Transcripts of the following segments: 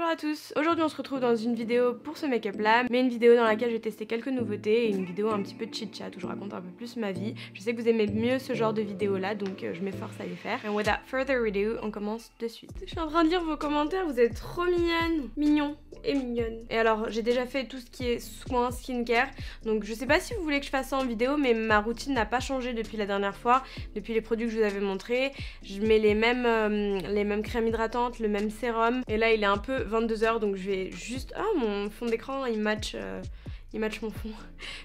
Bonjour à tous, aujourd'hui on se retrouve dans une vidéo pour ce make-up là, mais une vidéo dans laquelle je vais tester quelques nouveautés et une vidéo un petit peu de chit-chat où je raconte un peu plus ma vie. Je sais que vous aimez mieux ce genre de vidéo là, donc je m'efforce à les faire. And without further ado, on commence de suite. Je suis en train de lire vos commentaires, vous êtes trop mignonnes, mignons et mignonnes. Et alors j'ai déjà fait tout ce qui est soins skincare, donc je sais pas si vous voulez que je fasse ça en vidéo, mais ma routine n'a pas changé depuis la dernière fois, depuis les produits que je vous avais montrés. Je mets les mêmes crèmes hydratantes, le même sérum, et là il est un peu 22h, donc je vais juste... Ah, mon fond d'écran il match mon fond.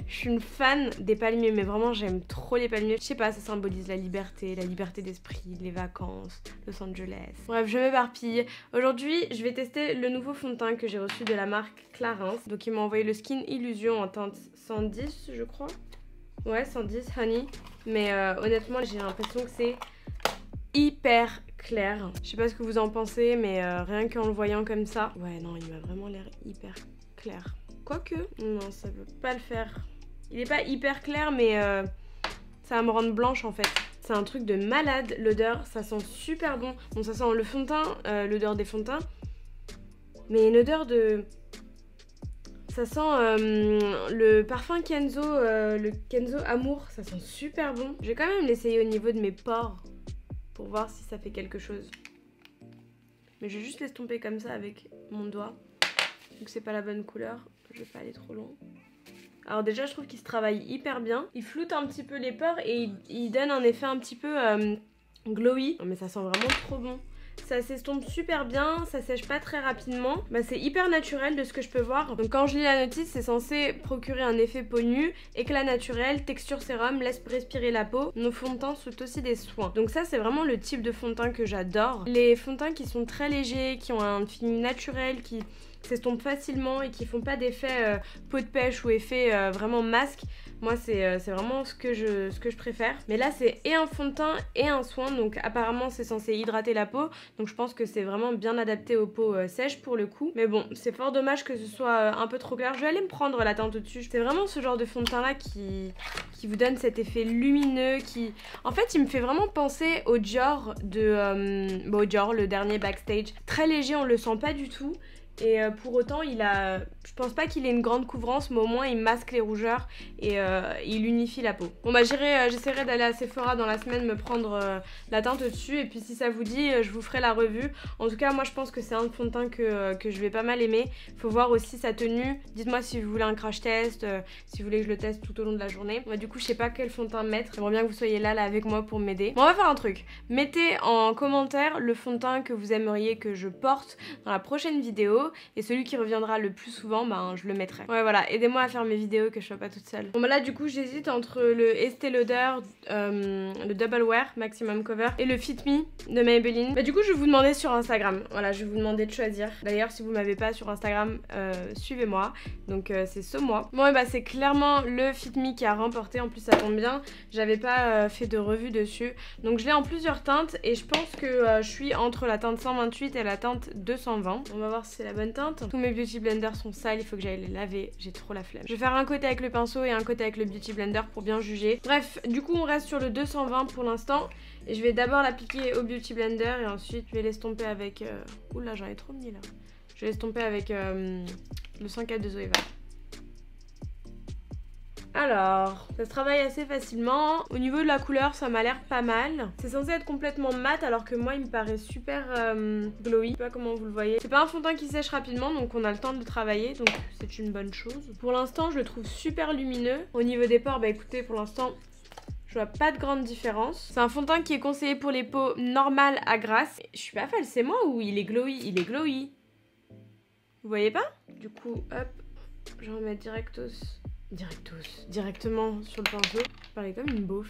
Je suis une fan des palmiers, mais vraiment j'aime trop les palmiers. Je sais pas, ça symbolise la liberté d'esprit, les vacances, Los Angeles. Bref, je m'éparpille. Aujourd'hui, je vais tester le nouveau fond de teint que j'ai reçu de la marque Clarins. Donc ils m'ont envoyé le Skin Illusion en teinte 110, je crois. Ouais, 110 Honey. Mais honnêtement, j'ai l'impression que c'est hyper clair. Je sais pas ce que vous en pensez, mais rien qu'en le voyant comme ça... Ouais, non, il m'a vraiment l'air hyper clair. Quoique, non, ça veut pas le faire. Il est pas hyper clair, mais ça va me rendre blanche en fait. C'est un truc de malade, l'odeur, ça sent super bon. Bon, ça sent le fond de teint, l'odeur des fonds de teint. Mais une odeur de... Ça sent le parfum Kenzo, le Kenzo Amour, ça sent super bon. Je vais quand même l'essayer au niveau de mes pores pour voir si ça fait quelque chose. Mais je vais juste l'estomper comme ça avec mon doigt. Vu que c'est pas la bonne couleur, je vais pas aller trop loin. Alors déjà je trouve qu'il se travaille hyper bien. Il floute un petit peu les pores et il donne un effet un petit peu glowy. Mais ça sent vraiment trop bon. Ça s'estompe super bien, ça sèche pas très rapidement. Bah, c'est hyper naturel de ce que je peux voir. Donc quand je lis la notice, c'est censé procurer un effet peau nue, éclat naturel, texture sérum, laisse respirer la peau. Nos fonds de teint sont aussi des soins. Donc ça c'est vraiment le type de fond de teint que j'adore. Les fonds de teint qui sont très légers, qui ont un feeling naturel, qui s'estompent facilement et qui font pas d'effet peau de pêche ou effet vraiment masque. Moi c'est vraiment ce que je préfère. Mais là c'est et un fond de teint et un soin, donc apparemment c'est censé hydrater la peau, donc je pense que c'est vraiment bien adapté aux peaux sèches pour le coup. Mais bon, c'est fort dommage que ce soit un peu trop clair. Je vais aller me prendre la teinte au-dessus. C'est vraiment ce genre de fond de teint là qui vous donne cet effet lumineux qui... En fait il me fait vraiment penser au Dior de... au Dior, le dernier Backstage. Très léger, on le sent pas du tout. Et pour autant, je pense pas qu'il ait une grande couvrance, mais au moins il masque les rougeurs et il unifie la peau. Bon bah j'essaierai d'aller à Sephora dans la semaine me prendre la teinte au-dessus, et puis si ça vous dit, je vous ferai la revue. En tout cas, moi je pense que c'est un fond de teint que je vais pas mal aimer. Faut voir aussi sa tenue. Dites-moi si vous voulez un crash test, si vous voulez que je le teste tout au long de la journée. Moi du coup, je sais pas quel fond de teint mettre. J'aimerais bien que vous soyez là avec moi pour m'aider. Bon, on va faire un truc. Mettez en commentaire le fond de teint que vous aimeriez que je porte dans la prochaine vidéo. Et celui qui reviendra le plus souvent, ben je le mettrai. Ouais voilà, aidez-moi à faire mes vidéos, que je sois pas toute seule. Bon bah là du coup j'hésite entre le Estée Lauder, le Double Wear Maximum Cover et le Fit Me de Maybelline. Bah du coup je vais vous demander sur Instagram. Voilà, je vais vous demander de choisir. D'ailleurs si vous m'avez pas sur Instagram, suivez-moi. Donc c'est ce mois. Bon et bah c'est clairement le Fit Me qui a remporté. En plus ça tombe bien, j'avais pas fait de revue dessus. Donc je l'ai en plusieurs teintes et je pense que je suis entre la teinte 128 et la teinte 220. On va voir si c'est la bonne teinte. Tous mes beauty blenders sont sales, il faut que j'aille les laver, j'ai trop la flemme. Je vais faire un côté avec le pinceau et un côté avec le beauty blender pour bien juger. Bref, du coup on reste sur le 220 pour l'instant. Et je vais d'abord l'appliquer au beauty blender et ensuite je vais l'estomper avec... Oula, j'en ai trop mis là. Je vais l'estomper avec le 104 de Zoeva. Alors, ça se travaille assez facilement. Au niveau de la couleur, ça m'a l'air pas mal. C'est censé être complètement mat, alors que moi, il me paraît super glowy. Je sais pas comment vous le voyez. C'est pas un fond de teint qui sèche rapidement, donc on a le temps de le travailler, donc c'est une bonne chose. Pour l'instant, je le trouve super lumineux. Au niveau des pores, bah écoutez, pour l'instant... Je vois pas de grande différence. C'est un fond de teint qui est conseillé pour les peaux normales à grasses. Je suis pas folle, c'est moi ou il est glowy? Il est glowy. Vous voyez pas? Du coup, hop, je vais en mettre directement sur le pinceau. Je parlais comme une beauf.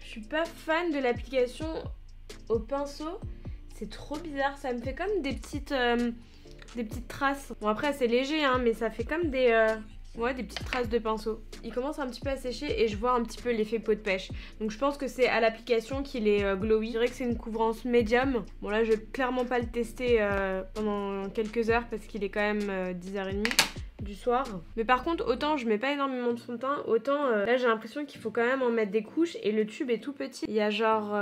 Je suis pas fan de l'application au pinceau. C'est trop bizarre, ça me fait comme des petites traces. Bon après c'est léger hein, mais ça fait comme des Ouais, des petites traces de pinceau. Il commence un petit peu à sécher et je vois un petit peu l'effet peau de pêche. Donc je pense que c'est à l'application qu'il est glowy. Je dirais que c'est une couvrance médium. Bon là je vais clairement pas le tester pendant quelques heures parce qu'il est quand même 10h30 du soir. Mais par contre, autant je mets pas énormément de fond de teint, autant là j'ai l'impression qu'il faut quand même en mettre des couches et le tube est tout petit. Il y a genre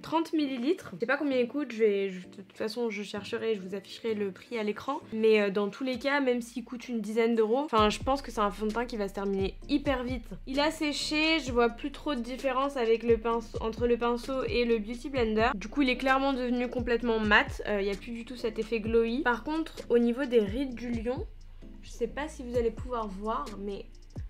30 ml. Je sais pas combien il coûte, de toute façon je chercherai, je vous afficherai le prix à l'écran. Mais dans tous les cas, même s'il coûte une dizaine d'euros, enfin je pense que c'est un fond de teint qui va se terminer hyper vite. Il a séché, je vois plus trop de différence avec le pinceau, entre le pinceau et le Beauty Blender. Du coup il est clairement devenu complètement mat, il n'y a plus du tout cet effet glowy. Par contre au niveau des rides du lion, je sais pas si vous allez pouvoir voir, mais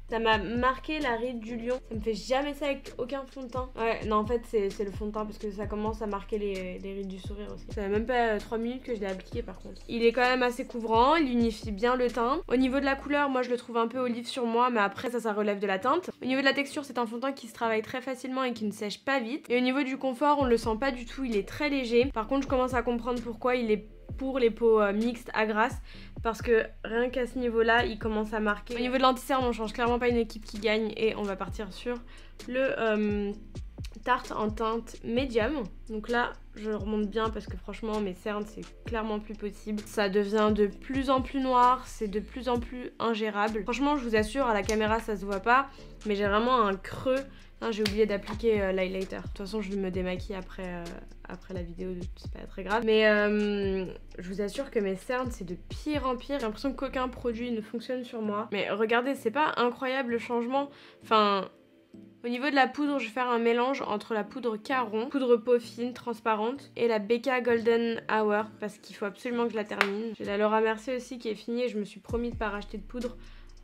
ça m'a marqué la ride du lion. Ça me fait jamais ça avec aucun fond de teint. Ouais, non, en fait, c'est le fond de teint parce que ça commence à marquer les rides du sourire aussi. Ça fait même pas 3 minutes que je l'ai appliqué par contre. Il est quand même assez couvrant, il unifie bien le teint. Au niveau de la couleur, moi je le trouve un peu olive sur moi, mais après ça relève de la teinte. Au niveau de la texture, c'est un fond de teint qui se travaille très facilement et qui ne sèche pas vite. Et au niveau du confort, on le sent pas du tout, il est très léger. Par contre, je commence à comprendre pourquoi il est pour les peaux mixtes à grasse, parce que rien qu'à ce niveau là il commence à marquer. Au niveau de l'anti-cerne, on change clairement pas une équipe qui gagne et on va partir sur le Tarte en teinte médium. Donc là je remonte bien parce que franchement mes cernes c'est clairement plus possible. Ça devient de plus en plus noir, c'est de plus en plus ingérable. Franchement je vous assure, à la caméra ça se voit pas, mais j'ai vraiment un creux. J'ai oublié d'appliquer l'highlighter. De toute façon je vais me démaquiller après la vidéo, c'est pas très grave. Mais je vous assure que mes cernes c'est de pire en pire. J'ai l'impression qu'aucun produit ne fonctionne sur moi. Mais regardez, c'est pas incroyable le changement. Enfin, au niveau de la poudre, je vais faire un mélange entre la poudre Caron, poudre peau fine, transparente, et la Becca Golden Hour, parce qu'il faut absolument que je la termine. J'ai la Laura Mercier aussi qui est finie et je me suis promis de pas racheter de poudre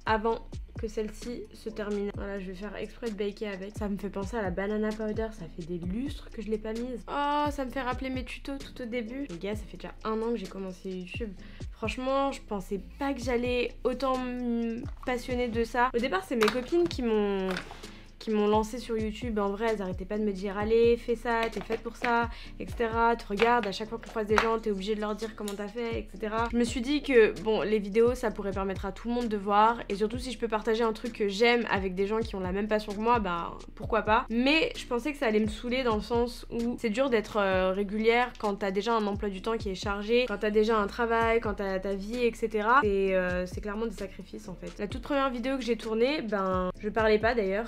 avant que celle-ci se termine. Voilà, je vais faire exprès de baker avec. Ça me fait penser à la banana powder, ça fait des lustres que je l'ai pas mise. Oh, ça me fait rappeler mes tutos tout au début. Les gars, ça fait déjà 1 an que j'ai commencé YouTube. Franchement, je pensais pas que j'allais autant me passionner de ça. Au départ, c'est mes copines qui m'ont lancé sur YouTube. En vrai, elles arrêtaient pas de me dire allez, fais ça, t'es faite pour ça, etc. Tu regardes, à chaque fois qu'on croise des gens, t'es obligé de leur dire comment t'as fait, etc. Je me suis dit que bon, les vidéos, ça pourrait permettre à tout le monde de voir, et surtout si je peux partager un truc que j'aime avec des gens qui ont la même passion que moi, bah pourquoi pas. Mais je pensais que ça allait me saouler dans le sens où c'est dur d'être régulière quand t'as déjà un emploi du temps qui est chargé, quand t'as déjà un travail, quand t'as ta vie, etc. Et c'est clairement des sacrifices en fait. La toute première vidéo que j'ai tournée, ben je parlais pas d'ailleurs.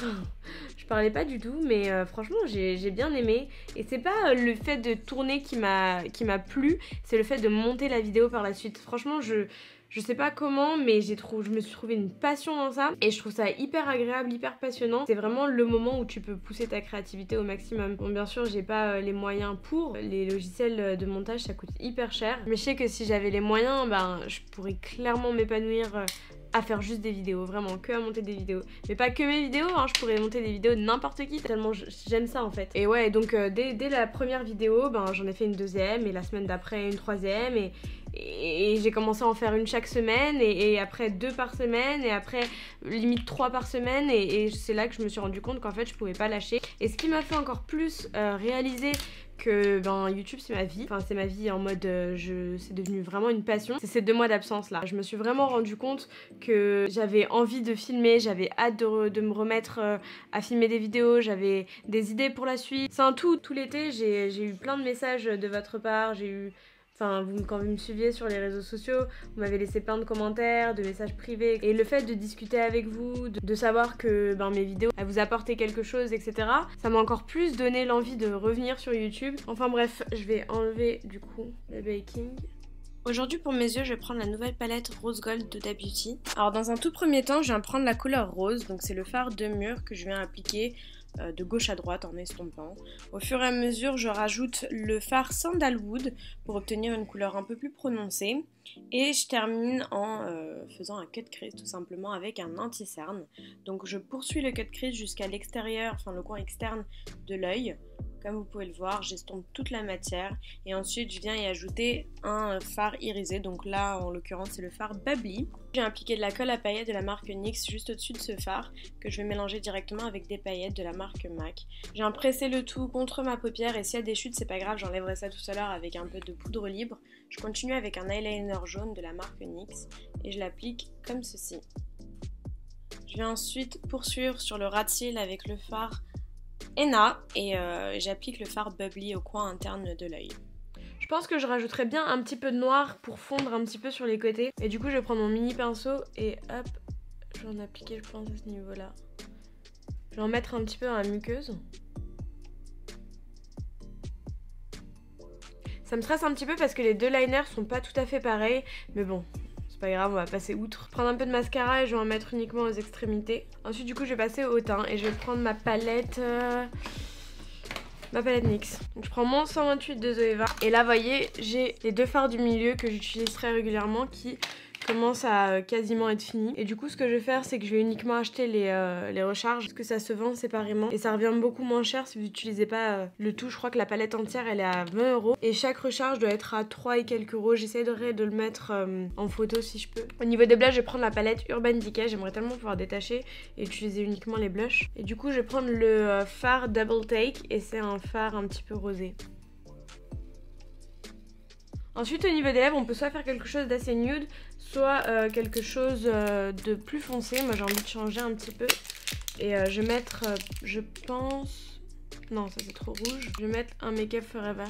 Je parlais pas du tout, mais franchement j'ai bien aimé. Et c'est pas le fait de tourner qui m'a plu, c'est le fait de monter la vidéo par la suite. Franchement je sais pas comment, mais je me suis trouvé une passion dans ça et je trouve ça hyper agréable, hyper passionnant. C'est vraiment le moment où tu peux pousser ta créativité au maximum. Bon, bien sûr j'ai pas les moyens pour, les logiciels de montage ça coûte hyper cher, mais je sais que si j'avais les moyens, ben je pourrais clairement m'épanouir à faire juste des vidéos, vraiment que à monter des vidéos. Mais pas que mes vidéos, hein, je pourrais monter des vidéos de n'importe qui, tellement j'aime ça en fait. Et ouais, donc dès la première vidéo, ben, j'en ai fait une deuxième, et la semaine d'après une troisième, et j'ai commencé à en faire une chaque semaine, et après 2 par semaine, et après limite 3 par semaine, et c'est là que je me suis rendu compte qu'en fait je pouvais pas lâcher. Et ce qui m'a fait encore plus réaliser que ben, YouTube c'est ma vie, enfin c'est ma vie en mode c'est devenu vraiment une passion, c'est ces 2 mois d'absence là. Je me suis vraiment rendu compte que j'avais envie de filmer, j'avais hâte de me remettre à filmer des vidéos, j'avais des idées pour la suite. C'est un tout l'été, j'ai eu plein de messages de votre part, j'ai eu... Enfin, quand vous me suiviez sur les réseaux sociaux, vous m'avez laissé plein de commentaires, de messages privés. Et le fait de discuter avec vous, de savoir que ben, mes vidéos elles vous apportaient quelque chose, etc. Ça m'a encore plus donné l'envie de revenir sur YouTube. Enfin bref, je vais enlever du coup le baking. Aujourd'hui pour mes yeux je vais prendre la nouvelle palette Rose Gold de Huda Beauty. Alors dans un tout premier temps je viens prendre la couleur rose, donc c'est le fard de mur que je viens appliquer de gauche à droite en estompant. Au fur et à mesure je rajoute le fard Sandalwood pour obtenir une couleur un peu plus prononcée. Et je termine en faisant un cut crease tout simplement avec un anti-cerne. Donc je poursuis le cut crease jusqu'à l'extérieur, enfin le coin externe de l'œil. Comme vous pouvez le voir, j'estompe toute la matière et ensuite je viens y ajouter un fard irisé. Donc là en l'occurrence c'est le fard Bubbly. J'ai appliqué de la colle à paillettes de la marque NYX juste au-dessus de ce fard que je vais mélanger directement avec des paillettes de la marque MAC. J'ai pressé le tout contre ma paupière et s'il y a des chutes c'est pas grave, j'enlèverai ça tout à l'heure avec un peu de poudre libre. Je continue avec un eyeliner jaune de la marque NYX et je l'applique comme ceci. Je vais ensuite poursuivre sur le rat cils avec le fard Henna et j'applique le fard Bubbly au coin interne de l'œil. Je pense que je rajouterais bien un petit peu de noir pour fondre un petit peu sur les côtés. Et du coup je vais prendre mon mini pinceau et hop, je vais en appliquer je pense à ce niveau là. Je vais en mettre un petit peu dans la muqueuse. Ça me stresse un petit peu parce que les deux liners sont pas tout à fait pareils, mais bon, c'est pas grave, on va passer outre. Prendre un peu de mascara et je vais en mettre uniquement aux extrémités. Ensuite du coup je vais passer au teint et je vais prendre ma palette NYX. Donc je prends mon 128 de Zoeva et là vous voyez j'ai les deux fards du milieu que j'utilise très régulièrement qui commence à quasiment être fini. Et du coup ce que je vais faire c'est que je vais uniquement acheter les recharges parce que ça se vend séparément et ça revient beaucoup moins cher si vous n'utilisez pas le tout. Je crois que la palette entière elle est à 20 € et chaque recharge doit être à 3 et quelques euros. J'essaierai de le mettre en photo si je peux. Au niveau des blushs je vais prendre la palette Urban Decay. J'aimerais tellement pouvoir détacher et utiliser uniquement les blushs. Et du coup je vais prendre le fard Double Take et c'est un fard un petit peu rosé. Ensuite au niveau des lèvres on peut soit faire quelque chose d'assez nude, soit quelque chose de plus foncé. Moi j'ai envie de changer un petit peu. Et je vais mettre, je pense... Non ça c'est trop rouge. Je vais mettre un Make Up Forever.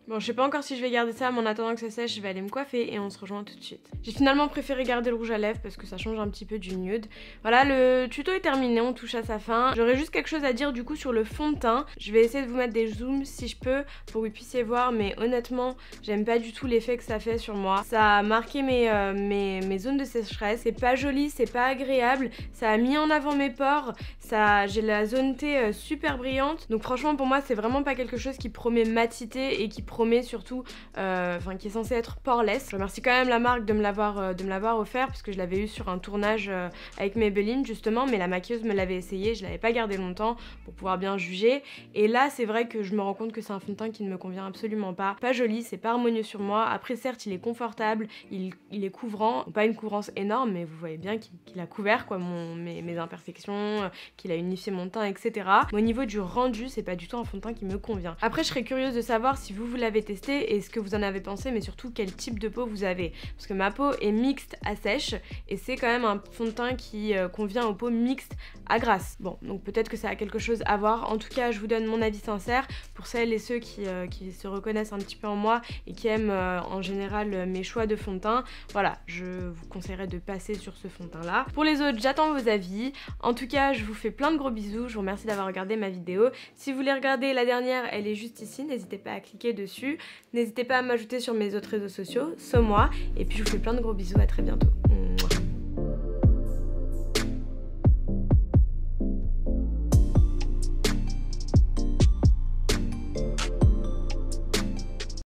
Bon, je sais pas encore si je vais garder ça, mais en attendant que ça sèche, je vais aller me coiffer et on se rejoint tout de suite. J'ai finalement préféré garder le rouge à lèvres parce que ça change un petit peu du nude. Voilà, le tuto est terminé, on touche à sa fin. J'aurais juste quelque chose à dire du coup sur le fond de teint. Je vais essayer de vous mettre des zooms si je peux pour que vous puissiez voir, mais honnêtement, j'aime pas du tout l'effet que ça fait sur moi. Ça a marqué mes zones de sécheresse. C'est pas joli, c'est pas agréable. Ça a mis en avant mes pores. J'ai la zone T super brillante. Donc franchement, pour moi, c'est vraiment pas quelque chose qui promet matité et qui promet surtout, qui est censé être poreless. Je remercie quand même la marque de me l'avoir offert parce que je l'avais eu sur un tournage avec Maybelline justement, mais la maquilleuse me l'avait essayé, je l'avais pas gardé longtemps pour pouvoir bien juger. Et là c'est vrai que je me rends compte que c'est un fond de teint qui ne me convient absolument pas. Pas joli, c'est pas harmonieux sur moi. Après certes il est confortable, il est couvrant, pas une couvrance énorme, mais vous voyez bien qu'il a couvert quoi mes imperfections, qu'il a unifié mon teint, etc. Mais au niveau du rendu, c'est pas du tout un fond de teint qui me convient. Après je serais curieuse de savoir si vous l'avez testé et ce que vous en avez pensé, mais surtout quel type de peau vous avez, parce que ma peau est mixte à sèche et c'est quand même un fond de teint qui convient aux peaux mixtes à grasse. Bon, donc peut-être que ça a quelque chose à voir. En tout cas je vous donne mon avis sincère pour celles et ceux qui se reconnaissent un petit peu en moi et qui aiment en général mes choix de fond de teint. Voilà, je vous conseillerais de passer sur ce fond de teint là. Pour les autres j'attends vos avis. En tout cas je vous fais plein de gros bisous, je vous remercie d'avoir regardé ma vidéo. Si vous voulez regarder la dernière, elle est juste ici, n'hésitez pas à cliquer dessus. N'hésitez pas à m'ajouter sur mes autres réseaux sociaux, moi, et puis je vous fais plein de gros bisous, à très bientôt.